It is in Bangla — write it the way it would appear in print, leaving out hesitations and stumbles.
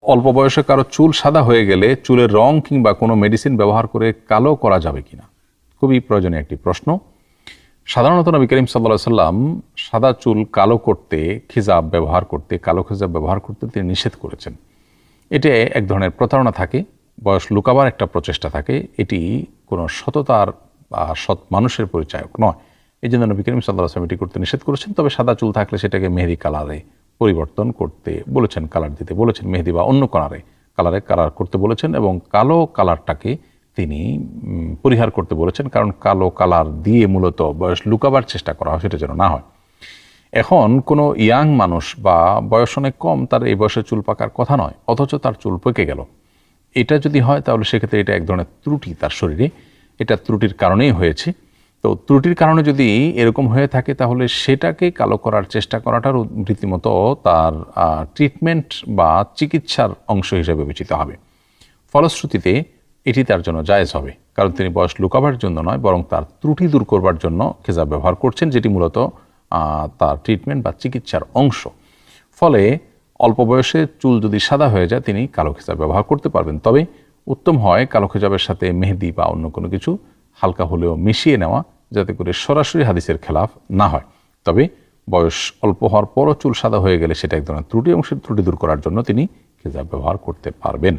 অল্প বয়সে কারো চুল সাদা হয়ে গেলে চুলের রং কিংবা কোনো মেডিসিন ব্যবহার করে কালো করা যাবে কিনা, খুবই প্রয়োজনীয় একটি প্রশ্ন। সাধারণত নবী করিম সাল্লাল্লাহু আলাইহি সাল্লাম সাদা চুল কালো করতে, খিজাব ব্যবহার করতে, কালো খিজাব ব্যবহার করতে তিনি নিষেধ করেছেন। এটি এক ধরনের প্রতারণা থাকে, বয়স লুকাবার একটা প্রচেষ্টা থাকে, এটি কোনো সততার বা সৎ মানুষের পরিচায়ক নয়। এই জন্য নবী করিম সাল্লাল্লাহু আলাইহি সাল্লাম এটি করতে নিষেধ করেছেন। তবে সাদা চুল থাকলে সেটাকে মেহেদি কালারে পরিবর্তন করতে বলেছেন, কালার দিতে বলেছেন, মেহেদি বা অন্য কালার করতে বলেছেন, এবং কালো কালারটাকে তিনি পরিহার করতে বলেছেন, কারণ কালো কালার দিয়ে মূলত বয়স লুকাবার চেষ্টা করা হয়, সেটা যেন না হয়। এখন কোনো ইয়াং মানুষ বা বয়স অনেক কম, তার এই বয়সে চুল পাকার কথা নয়, অথচ তার চুল পেকে গেল, এটা যদি হয় তাহলে সেক্ষেত্রে এটা এক ধরনের ত্রুটি তার শরীরে, এটা ত্রুটির কারণেই হয়েছে। তো ত্রুটির কারণে যদি এরকম হয়ে থাকে তাহলে সেটাকে কালো করার চেষ্টা করাটার রীতিমতো তার ট্রিটমেন্ট বা চিকিৎসার অংশ হিসেবে বিবেচিত হবে। ফলশ্রুতিতে এটি তার জন্য জায়েজ হবে, কারণ তিনি বয়স লুকাবার জন্য নয়, বরং তার ত্রুটি দূর করবার জন্য খেজাব ব্যবহার করছেন, যেটি মূলত তার ট্রিটমেন্ট বা চিকিৎসার অংশ। ফলে অল্প বয়সে চুল যদি সাদা হয়ে যায় তিনি কালো খেজাব ব্যবহার করতে পারবেন। তবে উত্তম হয় কালো খেজাবের সাথে মেহেদি বা অন্য কোনো কিছু হালকা হলেও মিশিয়ে নেওয়া, যাতে করে সরাসরি হাদিসের খেলাফ না হয়। তবে বয়স অল্প হওয়ার পরও চুল সাদা হয়ে গেলে সেটা এক ধরনের ত্রুটি, এবং সেই ত্রুটি দূর করার জন্য তিনি খেজাব ব্যবহার করতে পারবেন।